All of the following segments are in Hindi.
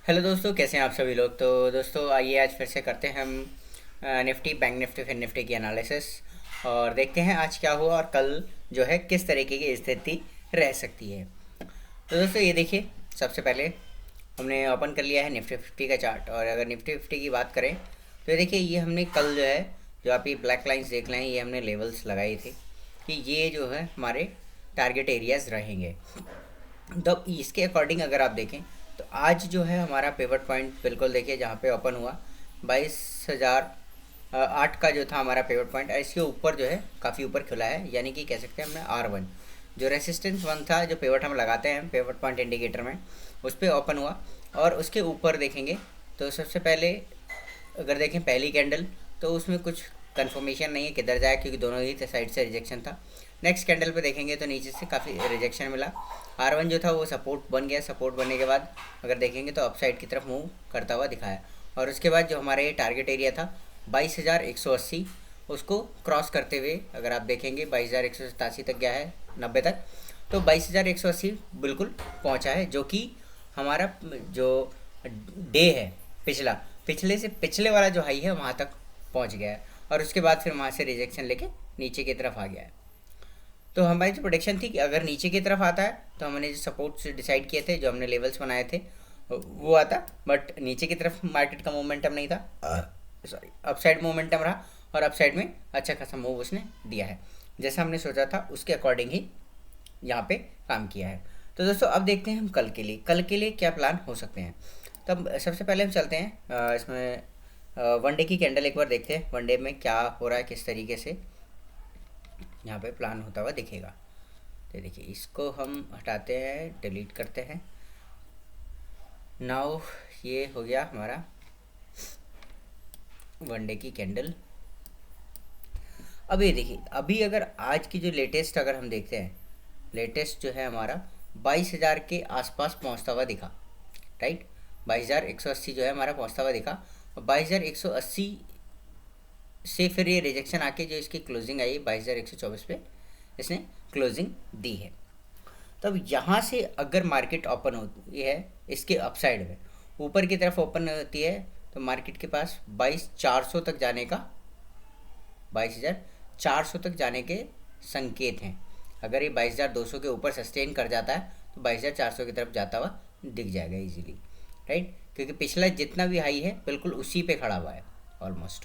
हेलो दोस्तों, कैसे हैं आप सभी लोग। तो दोस्तों आइए आज फिर से करते हैं हम निफ्टी, बैंक निफ्टी, फिर निफ्टी की एनालिसिस और देखते हैं आज क्या हुआ और कल जो है किस तरीके की स्थिति रह सकती है। तो दोस्तों ये देखिए, सबसे पहले हमने ओपन कर लिया है निफ्टी 50 का चार्ट। और अगर निफ्टी 50 की बात करें तो ये देखिए, ये हमने कल जो है, जो आप ये ब्लैक लाइंस देख रहे हैं, ये हमने लेवल्स लगाए थे कि ये जो है हमारे टारगेट एरियाज रहेंगे। तो इसके अकॉर्डिंग अगर आप देखें तो आज जो है हमारा पिवट पॉइंट बिल्कुल देखिए जहाँ पे ओपन हुआ 22,008 का जो था हमारा पिवट पॉइंट, इसके ऊपर जो है काफ़ी ऊपर खुला है, यानी कि कह सकते हैं हमने R1 जो रेसिस्टेंस वन था, जो पिवट हम लगाते हैं पिवट पॉइंट इंडिकेटर में, उस पर ओपन हुआ। और उसके ऊपर देखेंगे तो सबसे पहले अगर देखें पहली कैंडल, तो उसमें कुछ कंफर्मेशन नहीं है किधर जाए, क्योंकि दोनों ही साइड से रिजेक्शन था। नेक्स्ट कैंडल पे देखेंगे तो नीचे से काफ़ी रिजेक्शन मिला। R1 जो था वो सपोर्ट बन गया, सपोर्ट बनने के बाद अगर देखेंगे तो अपसाइड की तरफ मूव करता हुआ दिखाया। और उसके बाद जो हमारे टारगेट एरिया था 22,180, उसको क्रॉस करते हुए अगर आप देखेंगे 22,187 तक गया है, 90 तक। तो 22,180 बिल्कुल पहुंचा है, जो कि हमारा जो डे है पिछला, पिछले से पिछले वाला जो हाई है वहाँ तक पहुँच गया है। और उसके बाद फिर वहाँ से रिजेक्शन लेके नीचे की तरफ आ गया है। तो हमारी जो प्रोडिक्शन थी कि अगर नीचे की तरफ आता है तो हमने जो सपोर्ट से डिसाइड किए थे, जो हमने लेवल्स बनाए थे वो आता, बट नीचे की तरफ मार्केट का मोमेंटम नहीं था, सॉरी अपसाइड मोमेंटम रहा। और अपसाइड में अच्छा खासा मूव उसने दिया है, जैसा हमने सोचा था उसके अकॉर्डिंग ही यहाँ पे काम किया है। तो दोस्तों अब देखते हैं हम कल के लिए क्या प्लान हो सकते हैं। तब सबसे पहले हम चलते हैं इसमें वनडे की कैंडल एक बार देखते हैं, वनडे में क्या हो रहा है, किस तरीके से यहाँ पे प्लान होता हुआ दिखेगा। तो देखिए, इसको हम हटाते हैं, डिलीट करते हैं। नाउ ये हो गया हमारा वनडे की कैंडल। अब ये देखिए, अभी अगर आज की जो लेटेस्ट अगर हम देखते हैं, लेटेस्ट जो है हमारा 22,000 के आसपास पहुँचता हुआ दिखा, राइट। 22,180 जो है हमारा पहुँचता हुआ दिखा। और 22,180 से फिर ये रिजेक्शन आके जो इसकी क्लोजिंग आई 22,124 पे इसने क्लोजिंग दी है। तब यहाँ से अगर मार्केट ओपन होती है इसके अपसाइड में, ऊपर की तरफ ओपन होती है, तो मार्केट के पास 22,400 तक जाने का, 22,400 तक जाने के संकेत हैं। अगर ये 22,200 के ऊपर सस्टेन कर जाता है तो 22,400 की तरफ जाता हुआ दिख जाएगा इजीली, राइट। क्योंकि पिछला जितना भी हाई है बिल्कुल उसी पे खड़ा हुआ है, ऑलमोस्ट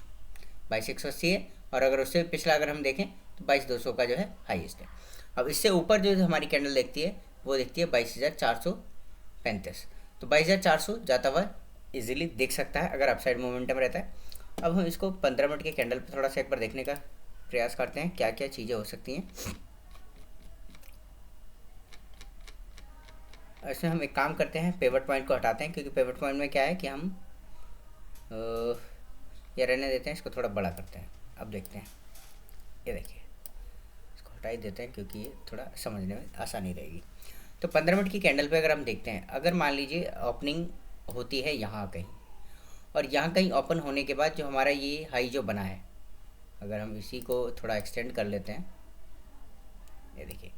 22,180 है। और अगर उससे पिछला अगर हम देखें तो 22,200 का जो है हाईएस्ट है। अब इससे ऊपर जो हमारी कैंडल देखती है वो देखती है 22,435। तो 22,400 जाता हुआ इजीली दिख सकता है अगर अपसाइड मोमेंटम रहता है। अब हम इसको 15 मिनट के कैंडल पर थोड़ा सा एक बार देखने का प्रयास करते हैं, क्या क्या चीज़ें हो सकती हैं। इसमें हम एक काम करते हैं, पिवट पॉइंट को हटाते हैं, क्योंकि पिवट पॉइंट में क्या है कि हम ये रहने देते हैं, इसको थोड़ा बड़ा करते हैं। अब देखते हैं, ये देखिए, इसको हटा ही देते हैं क्योंकि ये थोड़ा समझने में आसानी रहेगी। तो 15 मिनट की कैंडल पे अगर हम देखते हैं, अगर मान लीजिए ओपनिंग होती है यहाँ कहीं, और यहाँ कहीं ओपन होने के बाद जो हमारा ये हाई जो बना है, अगर हम इसी को थोड़ा एक्सटेंड कर लेते हैं, ये देखिए,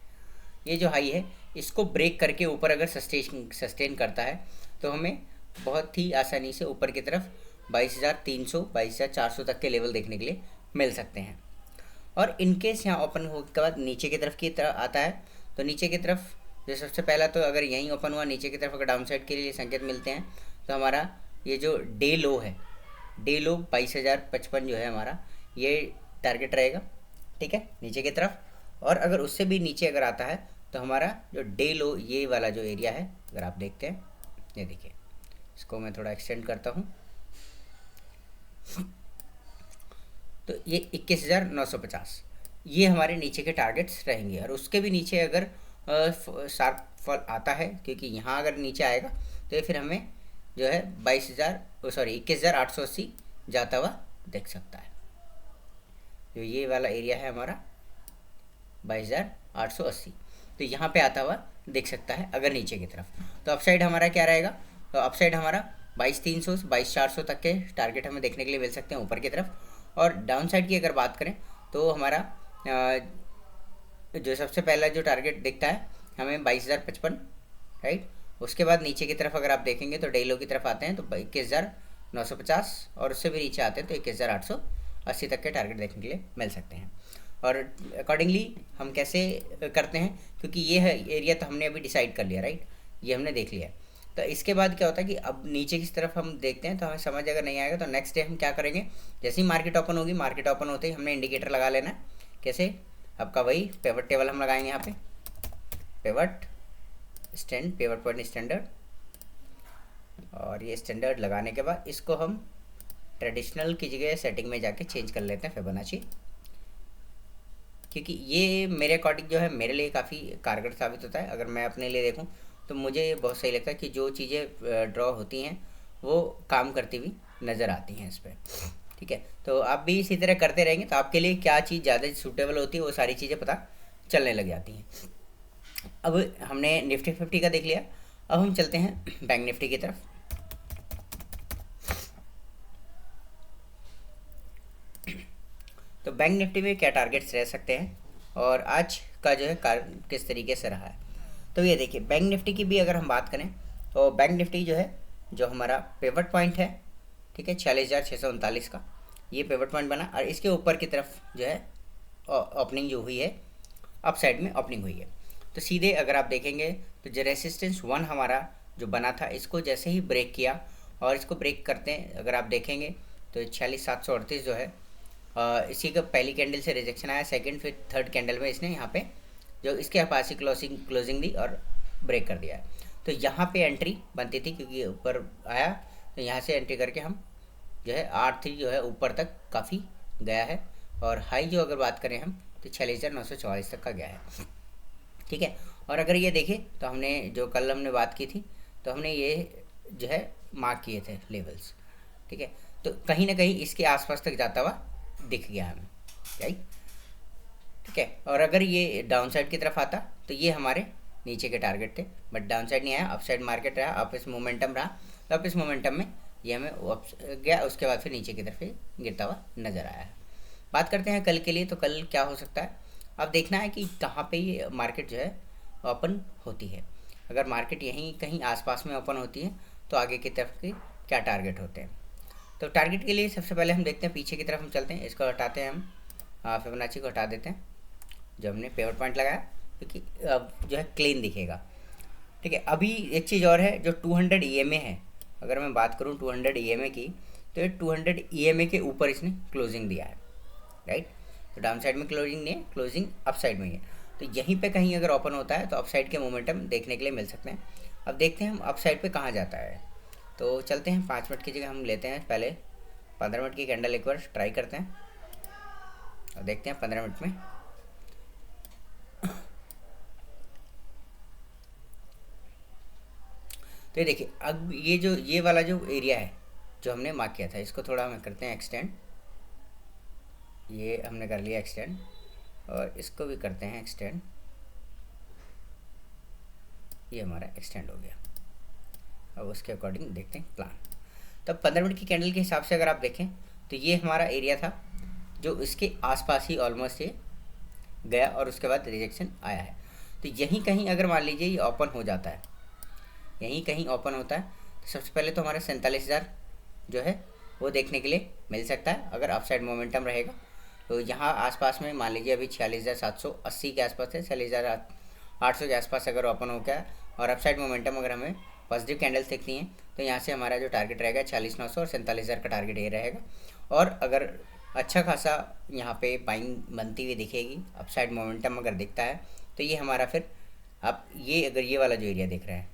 ये जो हाई है इसको ब्रेक करके ऊपर अगर सस्टेन करता है तो हमें बहुत ही आसानी से ऊपर की तरफ 22,300 22,400 तक के लेवल देखने के लिए मिल सकते हैं। और इनकेस यहाँ ओपन होने के बाद नीचे की तरफ आता है, तो नीचे की तरफ जो सबसे पहला, तो अगर यहीं ओपन हुआ नीचे की तरफ, अगर डाउन साइड के लिए संकेत मिलते हैं, तो हमारा ये जो डे लो है, डे लो 22,055 जो है हमारा, ये टारगेट रहेगा, ठीक है, नीचे की तरफ। और अगर उससे भी नीचे अगर आता है तो हमारा जो डे लो ये वाला जो एरिया है, अगर आप देखते हैं, ये देखिए, इसको मैं थोड़ा एक्सटेंड करता हूँ, तो ये 21,950 ये हमारे नीचे के टारगेट्स रहेंगे। और उसके भी नीचे अगर शार्प फॉल आता है, क्योंकि यहाँ अगर नीचे आएगा तो ये फिर हमें जो है 21,880 जाता हुआ देख सकता है। जो ये वाला एरिया है हमारा 22,880, तो यहाँ पे आता हुआ दिख सकता है अगर नीचे की तरफ। तो अपसाइड हमारा क्या रहेगा, तो अपसाइड हमारा 22,300 22,400 तक के टारगेट हमें देखने के लिए मिल सकते हैं ऊपर की तरफ। और डाउन साइड की अगर बात करें तो हमारा जो सबसे पहला जो टारगेट दिखता है हमें 22,055, राइट। उसके बाद नीचे की तरफ अगर आप देखेंगे तो डे लो की तरफ आते हैं तो 21,950 और उससे भी नीचे आते हैं तो 21,880 तक के टारगेट देखने के लिए मिल सकते हैं। और अकॉर्डिंगली हम कैसे करते हैं, क्योंकि ये है एरिया तो हमने अभी डिसाइड कर लिया, राइट, ये हमने देख लिया। तो इसके बाद क्या होता है कि अब नीचे की तरफ हम देखते हैं तो हमें समझ अगर नहीं आएगा तो नेक्स्ट डे हम क्या करेंगे, जैसे ही मार्केट ओपन होगी, मार्केट ओपन होते ही हमने इंडिकेटर लगा लेना है। कैसे, आपका वही पिवट टेबल हम लगाएंगे यहाँ पे, पिवट पॉइंट स्टैंडर्ड, और ये स्टैंडर्ड लगाने के बाद इसको हम ट्रेडिशनल की जगह सेटिंग में जाके चेंज कर लेते हैं फिबोनाची, क्योंकि ये मेरे अकॉर्डिंग जो है मेरे लिए काफ़ी कारगर साबित होता है। अगर मैं अपने लिए देखूँ तो मुझे बहुत सही लगता है कि जो चीज़ें ड्रॉ होती हैं वो काम करती हुई नज़र आती हैं इस पर। ठीक है, तो आप भी इसी तरह करते रहेंगे तो आपके लिए क्या चीज़ ज़्यादा सूटेबल होती है वो सारी चीज़ें पता चलने लग जाती हैं। अब हमने निफ्टी 50 का देख लिया, अब हम चलते हैं बैंक निफ्टी की तरफ। तो बैंक निफ्टी में क्या टारगेट्स रह सकते हैं और आज का जो है किस तरीके से रहा है। तो ये देखिए, बैंक निफ्टी की भी अगर हम बात करें तो बैंक निफ्टी जो है, जो हमारा पिवट पॉइंट है, ठीक है, 46,639 का ये पिवट पॉइंट बना और इसके ऊपर की तरफ जो है ओपनिंग जो हुई है, अप साइड में ओपनिंग हुई है। तो सीधे अगर आप देखेंगे तो जो रेसिस्टेंस 1 हमारा जो बना था, इसको जैसे ही ब्रेक किया और इसको ब्रेक करते हैं अगर आप देखेंगे तो 46,738 जो है इसी का पहली कैंडल से रिजेक्शन आया, सेकंड फिर थर्ड कैंडल में इसने यहाँ पे जो इसके पास ही क्लोजिंग दी और ब्रेक कर दिया है। तो यहाँ पे एंट्री बनती थी क्योंकि ऊपर आया, तो यहाँ से एंट्री करके हम जो है R3 जो है ऊपर तक काफ़ी गया है, और हाई जो अगर बात करें हम तो 46,944 तक का गया है। ठीक है, और अगर ये देखें तो हमने जो कल हमने बात की थी तो हमने ये जो है मार्क किए थे लेवल्स। ठीक है, तो कहीं ना कहीं इसके आसपास तक जाता हुआ दिख गया हमें, राइट। ठीक है, और अगर ये डाउन साइड की तरफ आता तो ये हमारे नीचे के टारगेट थे, बट डाउन साइड नहीं आया, अप साइड मार्केट रहा, अप इस मोमेंटम रहा, तो अप इस मोमेंटम में ये हमें अप गया, उसके बाद फिर नीचे की तरफ गिरता हुआ नज़र आया है। बात करते हैं कल के लिए, तो कल क्या हो सकता है, अब देखना है कि कहाँ पे ये मार्केट जो है ओपन होती है। अगर मार्केट यहीं कहीं आसपास में ओपन होती है तो आगे की तरफ के क्या टारगेट होते हैं। तो टारगेट के लिए सबसे पहले हम देखते हैं, पीछे की तरफ हम चलते हैं, इसको हटाते हैं हम, फिबोनाची को हटा देते हैं जो हमने पिवट पॉइंट लगाया, क्योंकि अब जो है क्लीन दिखेगा। ठीक है, अभी एक चीज़ और है जो 200 EMA है, अगर मैं बात करूँ 200 EMA की, तो ये 200 EMA के ऊपर इसने क्लोजिंग दिया है, राइट। तो डाउन साइड में क्लोजिंग नहीं है, क्लोजिंग अप साइड में ही है, तो यहीं पे कहीं अगर ओपन होता है तो अप साइड के मोमेंटम देखने के लिए मिल सकते हैं। अब देखते हैं हम अप साइड पे कहाँ जाता है। तो चलते हैं 5 मिनट की जगह हम लेते हैं पहले 15 मिनट की कैंडल एक बार ट्राई करते हैं और देखते हैं 15 मिनट में। तो ये देखिए, अब ये वाला जो एरिया है जो हमने मार्क किया था, इसको थोड़ा हम करते हैं एक्सटेंड, ये हमने कर लिया एक्सटेंड, और इसको भी करते हैं एक्सटेंड, ये हमारा एक्सटेंड हो गया। अब उसके अकॉर्डिंग देखते हैं प्लान। तब 15 मिनट की कैंडल के हिसाब से अगर आप देखें तो ये हमारा एरिया था जो इसके आसपास ही ऑलमोस्ट ये गया और उसके बाद रिजेक्शन आया है। तो यहीं कहीं अगर मान लीजिए ये ओपन हो जाता है, यहीं कहीं ओपन होता है, तो सबसे पहले तो हमारा 47,000 जो है वो देखने के लिए मिल सकता है अगर अपसाइड मोमेंटम रहेगा। तो यहाँ आसपास में मान लीजिए अभी 46,780 के आसपास है, 46,800 के आसपास अगर ओपन हो गया और अपसाइड मोमेंटम अगर हमें पॉजिटिव कैंडल्स दिखती हैं तो यहाँ से हमारा जो टारगेट रहेगा 46,900 और 47,000 का टारगेट ये रहेगा। और अगर अच्छा खासा यहाँ पे बाइंग बनती हुई दिखेगी, अपसाइड मोमेंटम अगर दिखता है, तो ये हमारा फिर आप ये अगर ये वाला जो एरिया दिख रहा है,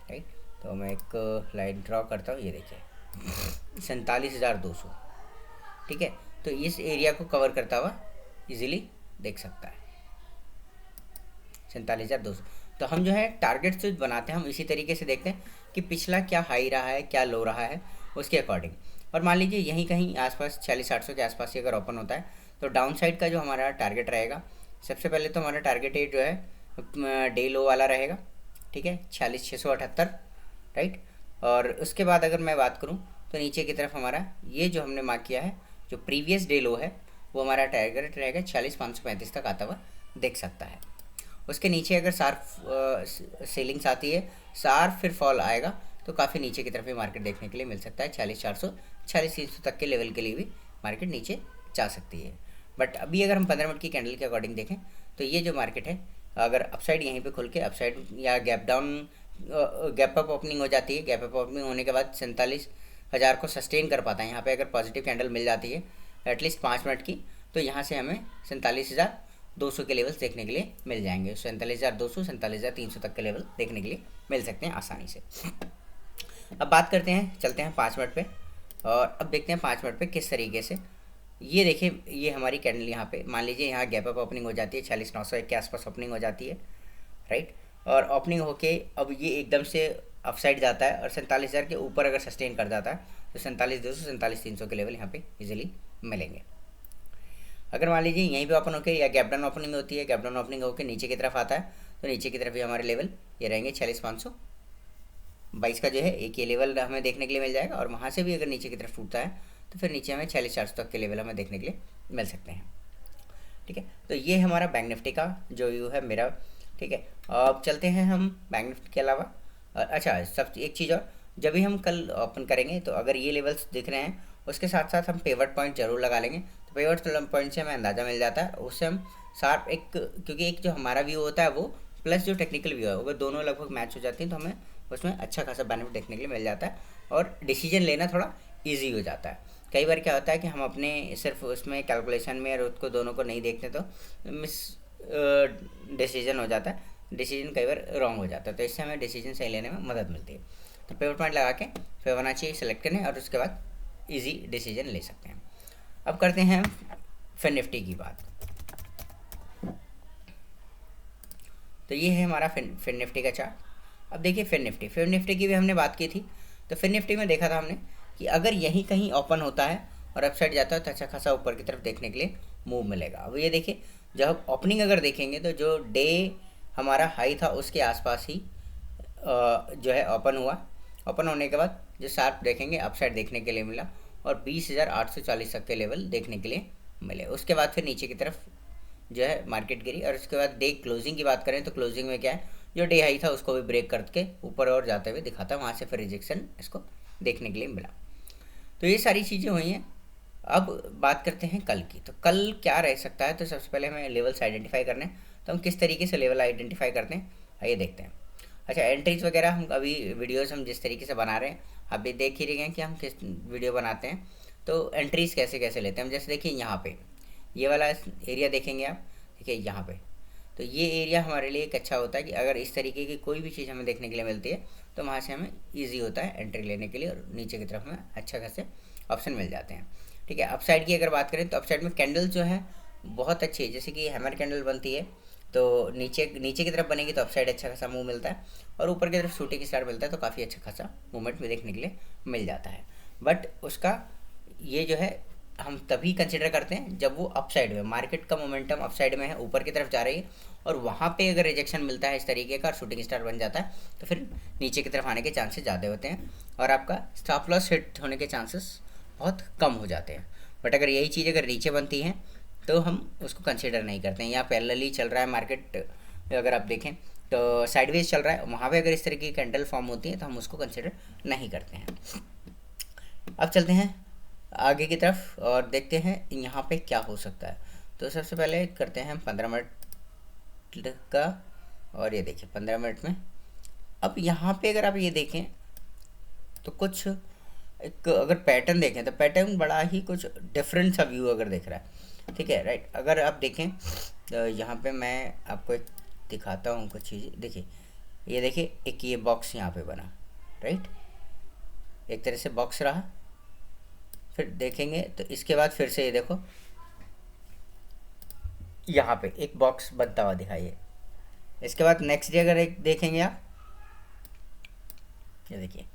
राइट, तो मैं एक लाइन ड्रॉ करता हूँ, ये देखिए 47,200, ठीक है। तो इस एरिया को कवर करता हुआ इजीली देख सकता है 47,200। तो हम जो है टारगेट जो बनाते हैं हम इसी तरीके से देखते हैं कि पिछला क्या हाई रहा है, क्या लो रहा है, उसके अकॉर्डिंग। और मान लीजिए यहीं कहीं आसपास 46,800 के आसपास ही अगर ओपन होता है तो डाउन साइड का जो हमारा टारगेट रहेगा, सबसे पहले तो हमारा टारगेट एट जो है डे लो वाला रहेगा, ठीक है, 46,678, राइट। और उसके बाद अगर मैं बात करूँ तो नीचे की तरफ हमारा ये जो हमने मार्क किया है जो प्रीवियस डे लो है वो हमारा टारगेट रहेगा 46,535 तक आता हुआ देख सकता है। उसके नीचे अगर शार्प सेलिंग्स आती है शार्प फिर फॉल आएगा तो काफ़ी नीचे की तरफ भी मार्केट देखने के लिए मिल सकता है। 46,400 46,300 तक के लेवल के लिए भी मार्केट नीचे जा सकती है। बट अभी अगर हम 15 मिनट की कैंडल के अकॉर्डिंग देखें तो ये जो मार्केट है, अगर अपसाइड यहीं पे खुल के अपसाइड या gap down gap up opening हो जाती है, गैप अप ओपनिंग होने के बाद 47,000 को सस्टेन कर पाता है। यहाँ पे अगर पॉजिटिव कैंडल मिल जाती है एटलीस्ट 5 मिनट की, तो यहाँ से हमें 47,200 के लेवल्स देखने के लिए मिल जाएंगे। 47,200 47,300 तक के लेवल देखने के लिए मिल सकते हैं आसानी से। अब बात करते हैं, चलते हैं 5 मिनट पे, और अब देखते हैं 5 मिनट पे किस तरीके से ये देखिए, ये हमारी कैंडल यहाँ पे मान लीजिए यहाँ गैप अप ओपनिंग हो जाती है, 46,901 के आसपास ओपनिंग हो जाती है, राइट। और ओपनिंग होके अब ये एकदम से अपसाइड जाता है और 47,000 के ऊपर अगर सस्टेन कर जाता है तो 47,200 47,300 के लेवल यहाँ पे इजीली मिलेंगे। अगर मान लीजिए यहीं पे ओपन होकर या गैप डाउन ओपनिंग होती है, गैप डाउन ओपनिंग होकर नीचे की तरफ आता है तो नीचे की तरफ भी हमारे लेवल ये रहेंगे 46,522 का जो है एक ये लेवल हमें देखने के लिए मिल जाएगा। और वहाँ से भी अगर नीचे की तरफ टूटता है तो फिर नीचे हमें 46,400 तक के लेवल हमें देखने के लिए मिल सकते हैं। ठीक है, तो ये हमारा बैंक निफ्टी का जो व्यू है मेरा। ठीक है, अब चलते हैं हम बैंक निफ्टी के अलावा। अच्छा, सब एक चीज़ और, जब भी हम कल ओपन करेंगे तो अगर ये लेवल्स दिख रहे हैं उसके साथ साथ हम पेवट पॉइंट जरूर लगा लेंगे। तो पेवट पॉइंट से हमें अंदाज़ा मिल जाता है, उससे हम शार्प एक, क्योंकि एक जो हमारा व्यू होता है वो प्लस जो टेक्निकल व्यू है, अगर दोनों लगभग मैच हो जाती हैं तो हमें उसमें अच्छा खासा बेनिफिट देखने के लिए मिल जाता है और डिसीजन लेना थोड़ा ईजी हो जाता है। कई बार क्या होता है कि हम अपने सिर्फ उसमें कैलकुलेशन में और उसको दोनों को नहीं देखते तो मिस डिसीजन हो जाता है, डिसीजन कई बार रॉन्ग हो जाता है, तो इससे हमें डिसीजन सही लेने में मदद मिलती है। तो पेवट पॉइंट लगा के फिबोनाची सेलेक्ट करें और उसके बाद इजी डिसीजन ले सकते हैं। अब करते हैं फिन निफ्टी की बात। तो ये है हमारा फिन निफ्टी का चार्ट। अब देखिए फिन निफ्टी की भी हमने बात की थी। तो फिन निफ्टी में देखा था हमने कि अगर यहीं कहीं ओपन होता है और अपसाइड जाता है तो अच्छा खासा ऊपर की तरफ देखने के लिए मूव मिलेगा। अब ये देखिए, जब ओपनिंग अगर देखेंगे तो जो डे हमारा हाई था उसके आसपास ही जो है ओपन हुआ। ओपन होने के बाद जो शार्प देखेंगे अपसाइड देखने के लिए मिला और 20,840 तक के लेवल देखने के लिए मिले। उसके बाद फिर नीचे की तरफ जो है मार्केट गिरी और उसके बाद डे क्लोजिंग की बात करें तो क्लोजिंग में क्या है, जो डे हाई था उसको भी ब्रेक करके ऊपर और जाते हुए दिखाता है, वहाँ से फिर रिजेक्शन इसको देखने के लिए मिला। तो ये सारी चीज़ें हुई हैं। अब बात करते हैं कल की। तो कल क्या रह सकता है, तो सबसे पहले हमें लेवल्स आइडेंटिफाई करने हैं। तो हम किस तरीके से लेवल आइडेंटिफाई करते हैं आइए देखते हैं। अच्छा, एंट्रीज वगैरह हम अभी वीडियोस हम जिस तरीके से बना रहे हैं आप भी देख ही रहे हैं कि हम किस वीडियो बनाते हैं। तो एंट्रीज कैसे कैसे लेते हैं हम, जैसे देखिए यहाँ पे ये वाला एरिया देखेंगे आप, देखिए यहाँ पे, तो ये एरिया हमारे लिए एक अच्छा होता है कि अगर इस तरीके की कोई भी चीज़ हमें देखने के लिए मिलती है तो वहाँ से हमें ईजी होता है एंट्री लेने के लिए और नीचे की तरफ हमें अच्छा खासे ऑप्शन मिल जाते हैं। ठीक है, अपसाइड की अगर बात करें तो अपसाइड में कैंडल जो है बहुत अच्छी है, जैसे कि हैमर कैंडल बनती है तो नीचे की तरफ बनेगी तो अपसाइड अच्छा खासा मूव मिलता है और ऊपर की तरफ शूटिंग स्टार मिलता है तो काफ़ी अच्छा खासा मूवमेंट भी देखने के लिए मिल जाता है। बट उसका ये जो है हम तभी कंसिडर करते हैं जब वो अपसाइड में, मार्केट का मोमेंटम अपसाइड में है, ऊपर की तरफ जा रही है और वहाँ पे अगर रिजेक्शन मिलता है इस तरीके का और शूटिंग स्टार बन जाता है तो फिर नीचे की तरफ आने के चांसेस ज़्यादा होते हैं और आपका स्टॉप लॉस हिट होने के चांसेस बहुत कम हो जाते हैं। बट अगर यही चीज़ अगर नीचे बनती है तो हम उसको कंसिडर नहीं करते हैं। यहाँ पैरेलली चल रहा है मार्केट, अगर आप देखें तो साइडवेज चल रहा है, वहाँ पे अगर इस तरह की कैंडल फॉर्म होती है तो हम उसको कंसिडर नहीं करते हैं। अब चलते हैं आगे की तरफ और देखते हैं यहाँ पे क्या हो सकता है। तो सबसे पहले करते हैं हम 15 मिनट का, और ये देखिए 15 मिनट में अब यहाँ पे अगर आप ये देखें तो कुछ एक अगर पैटर्न देखें तो पैटर्न बड़ा ही कुछ डिफरेंट सा व्यू अगर दिख रहा है। ठीक है, राइट। अगर आप देखें तो यहाँ पे मैं आपको एक दिखाता हूँ कुछ चीज़। देखिए ये देखिए, एक ये बॉक्स यहाँ पे बना, राइट, एक तरह से बॉक्स रहा, फिर देखेंगे तो इसके बाद फिर से ये देखो यहाँ पे एक बॉक्स बनता हुआ दिखाइए। इसके बाद नेक्स्ट डे अगर एक देखेंगे आप, ये देखिए,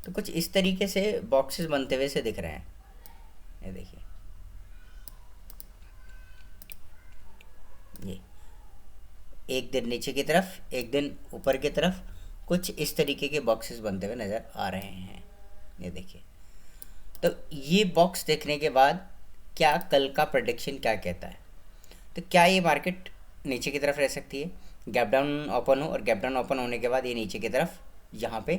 तो कुछ इस तरीके से बॉक्सेस बनते हुए से दिख रहे हैं। ये देखिए, ये एक दिन नीचे की तरफ, एक दिन ऊपर की तरफ, कुछ इस तरीके के बॉक्सेस बनते हुए नज़र आ रहे हैं। ये देखिए, तो ये बॉक्स देखने के बाद क्या कल का प्रेडिक्शन क्या कहता है, तो क्या ये मार्केट नीचे की तरफ रह सकती है, गैप डाउन ओपन हो और गैप डाउन ओपन होने के बाद ये नीचे की तरफ यहाँ पे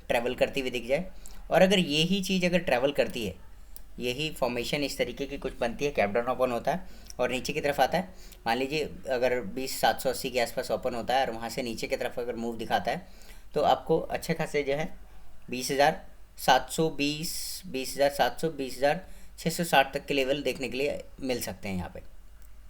ट्रैवल करती हुई दिख जाए। और अगर ये ही चीज़ अगर ट्रैवल करती है, यही फॉर्मेशन इस तरीके की कुछ बनती है, गैप डाउन ओपन होता है और नीचे की तरफ आता है, मान लीजिए अगर 20,780 के आसपास ओपन होता है और वहाँ से नीचे की तरफ अगर मूव दिखाता है, तो आपको अच्छे खासे जो है 20,720, 20,700, 20,660 तक के लेवल देखने के लिए मिल सकते हैं यहाँ पे,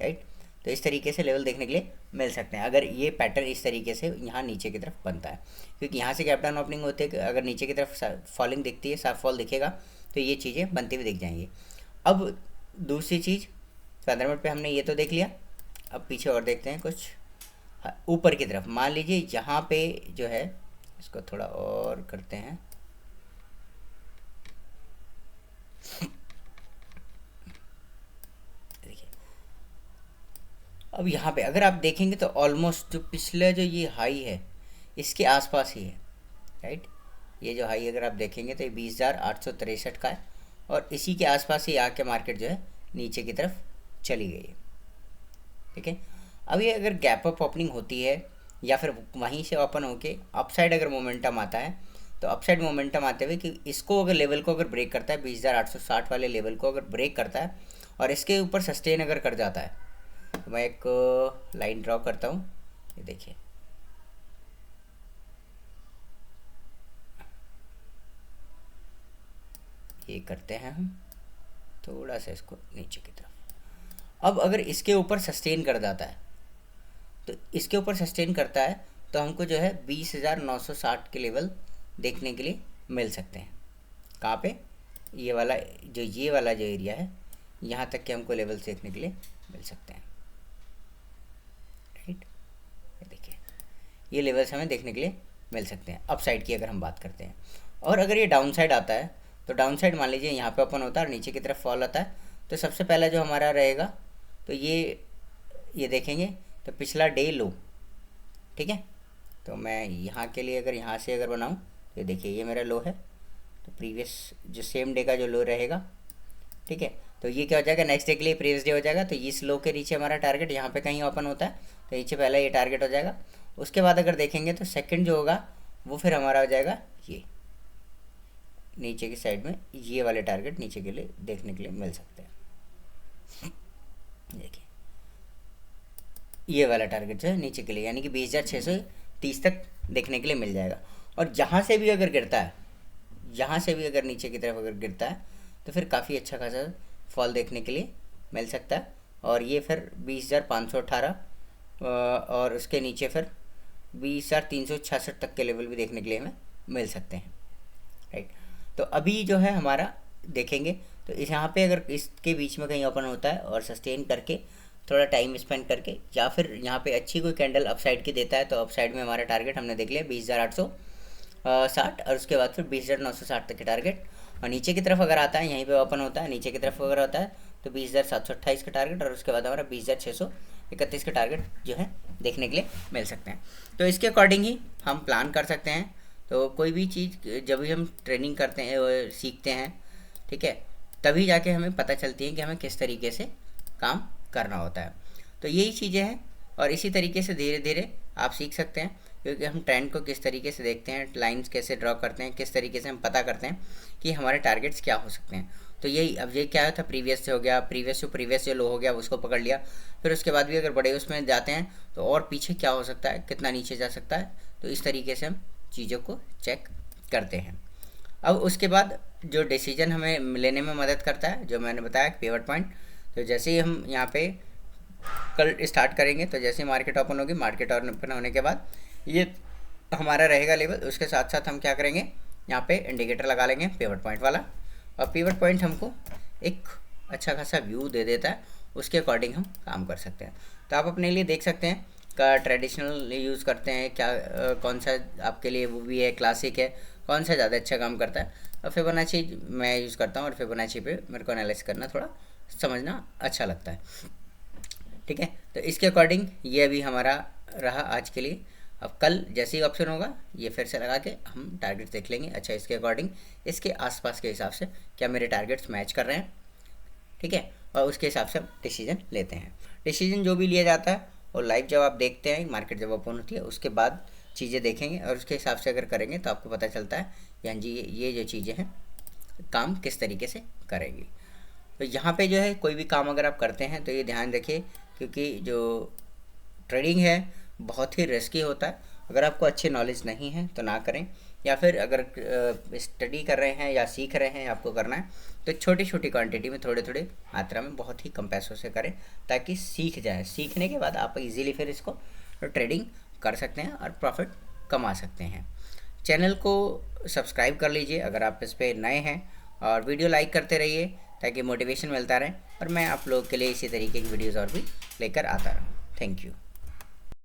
राइट। तो इस तरीके से लेवल देखने के लिए मिल सकते हैं अगर ये पैटर्न इस तरीके से यहाँ नीचे की तरफ बनता है, क्योंकि यहाँ से गैप डाउन ओपनिंग होते है, अगर नीचे की तरफ फॉलिंग दिखती है, शार्प फॉल दिखेगा, तो ये चीज़ें बनती हुई दिख जाएंगी। अब दूसरी चीज़ 15 मिनट पे हमने ये तो देख लिया, अब पीछे और देखते हैं कुछ ऊपर की तरफ। मान लीजिए यहाँ पे जो है, इसको थोड़ा और करते हैं, देखिए अब यहाँ पे अगर आप देखेंगे तो ऑलमोस्ट जो पिछले जो ये हाई है इसके आसपास ही है, राइट। ये जो हाई अगर आप देखेंगे तो ये 20,863 का है और इसी के आसपास ही आके मार्केट जो है नीचे की तरफ चली गई है, ठीक है। अब ये अगर गैप अप ओपनिंग होती है या फिर वहीं से ओपन होके अपसाइड अगर मोमेंटम आता है, तो अपसाइड मोमेंटम आते हुए कि इसको अगर लेवल को अगर ब्रेक करता है, 20,860 वाले लेवल को अगर ब्रेक करता है और इसके ऊपर सस्टेन अगर कर जाता है, तो मैं एक लाइन ड्रॉ करता हूँ, ये देखिए ये करते हैं हम थोड़ा सा इसको नीचे की तरफ। अब अगर इसके ऊपर सस्टेन कर जाता है, तो इसके ऊपर सस्टेन करता है तो हमको जो है 20,960 के लेवल देखने के लिए मिल सकते हैं। कहाँ पे? ये वाला जो एरिया है, यहाँ तक के हमको लेवल्स देखने के लिए मिल सकते हैं, राइट। ये देखिए ये लेवल्स हमें देखने के लिए मिल सकते हैं अपसाइड की अगर हम बात करते हैं। और अगर ये डाउन साइड आता है, तो डाउन साइड मान लीजिए यहाँ पे ओपन होता है और नीचे की तरफ फॉल आता है, तो सबसे पहला जो हमारा रहेगा तो ये देखेंगे तो पिछला डे लो, ठीक है। तो मैं यहाँ के लिए अगर यहाँ से अगर बनाऊँ तो देखिए ये मेरा लो है, तो प्रीवियस जो सेम डे का जो लो रहेगा, ठीक है। तो ये क्या हो जाएगा, नेक्स्ट डे के लिए प्रीवियस डे हो जाएगा। तो इस लो के नीचे हमारा टारगेट यहाँ पे कहीं ओपन होता है, तो नीचे पहला ये टारगेट हो जाएगा। उसके बाद अगर देखेंगे तो सेकंड जो होगा वो फिर हमारा हो जाएगा ये नीचे की साइड में, ये वाले टारगेट नीचे के लिए देखने के लिए मिल सकते हैं। देखिए ये वाला टारगेट जो है नीचे के लिए, यानी कि 20,630 तक देखने के लिए मिल जाएगा। और जहाँ से भी अगर गिरता है, यहाँ से भी अगर नीचे की तरफ अगर गिरता है, तो फिर काफ़ी अच्छा खासा फॉल देखने के लिए मिल सकता है। और ये फिर 20,518 और उसके नीचे फिर 20,366 तक के लेवल भी देखने के लिए हमें मिल सकते हैं, राइट। तो अभी जो है हमारा देखेंगे तो इस यहाँ पे अगर इसके बीच में कहीं ओपन होता है और सस्टेन करके थोड़ा टाइम स्पेंड करके, या फिर यहाँ पे अच्छी कोई कैंडल अपसाइड की देता है, तो अपसाइड में हमारा टारगेट हमने देख लिया 20,860 और उसके बाद फिर 20,960 तक के टारगेट। और नीचे की तरफ अगर आता है, यहीं पे ओपन होता है, नीचे की तरफ अगर होता है तो 20,728 का टारगेट और उसके बाद हमारा 20,631 का टारगेट जो है देखने के लिए मिल सकते हैं। तो इसके अकॉर्डिंग ही हम प्लान कर सकते हैं। तो कोई भी चीज़ जब भी हम ट्रेनिंग करते हैं, सीखते हैं, ठीक है, तभी जाके हमें पता चलती है कि हमें किस तरीके से काम करना होता है। तो यही चीज़ें हैं और इसी तरीके से धीरे धीरे आप सीख सकते हैं, क्योंकि हम ट्रेंड को किस तरीके से देखते हैं, लाइंस कैसे ड्रॉ करते हैं, किस तरीके से हम पता करते हैं कि हमारे टारगेट्स क्या हो सकते हैं। तो यही, अब ये क्या था, प्रीवियस से हो गया, प्रीवियस जो लो हो गया उसको पकड़ लिया, फिर उसके बाद भी अगर बड़े उसमें जाते हैं तो और पीछे क्या हो सकता है, कितना नीचे जा सकता है, तो इस तरीके से हम चीज़ों को चेक करते हैं। अब उसके बाद जो डिसीजन हमें लेने में मदद करता है, जो मैंने बताया पिवट पॉइंट, तो जैसे ही हम यहाँ पे कल स्टार्ट करेंगे, तो जैसे ही मार्केट ओपन होगी, मार्केट ओपन होने के बाद ये हमारा रहेगा लेवल, उसके साथ साथ हम क्या करेंगे, यहाँ पे इंडिकेटर लगा लेंगे पिवट पॉइंट वाला, और पिवट पॉइंट हमको एक अच्छा खासा व्यू दे देता है, उसके अकॉर्डिंग हम काम कर सकते हैं। तो आप अपने लिए देख सकते हैं का ट्रेडिशनल यूज़ करते हैं क्या, कौन सा आपके लिए वो भी है, क्लासिक है, कौन सा ज़्यादा अच्छा काम करता है। और फिबोनाची मैं यूज़ करता हूँ और फिबोनाची पे मेरे को एनालाइज करना थोड़ा समझना अच्छा लगता है, ठीक है। तो इसके अकॉर्डिंग ये अभी हमारा रहा आज के लिए। अब कल जैसे ही ऑप्शन होगा ये फिर से लगा के हम टारगेट देख लेंगे, अच्छा इसके अकॉर्डिंग इसके आसपास के हिसाब से क्या मेरे टारगेट्स मैच कर रहे हैं, ठीक है, और उसके हिसाब से हम डिसीजन लेते हैं। डिसीजन जो भी लिया जाता है और लाइव जब आप देखते हैं, मार्केट जब ओपन होती है उसके बाद चीज़ें देखेंगे और उसके हिसाब से अगर करेंगे तो आपको पता चलता है यार जी ये जो चीज़ें हैं काम किस तरीके से करेंगी। तो यहाँ पे जो है कोई भी काम अगर आप करते हैं तो ये ध्यान रखिए, क्योंकि जो ट्रेडिंग है बहुत ही रिस्की होता है। अगर आपको अच्छी नॉलेज नहीं है तो ना करें, या फिर अगर स्टडी कर रहे हैं या सीख रहे हैं आपको करना है तो छोटी छोटी क्वांटिटी में, थोड़े थोड़े मात्रा में, बहुत ही कम पैसों से करें ताकि सीख जाए। सीखने के बाद आप इजीली फिर इसको ट्रेडिंग कर सकते हैं और प्रॉफिट कमा सकते हैं। चैनल को सब्सक्राइब कर लीजिए अगर आप इस पर नए हैं, और वीडियो लाइक करते रहिए ताकि मोटिवेशन मिलता रहे और मैं आप लोग के लिए इसी तरीके की वीडियोज़ और भी लेकर आता रहूँ। Thank you.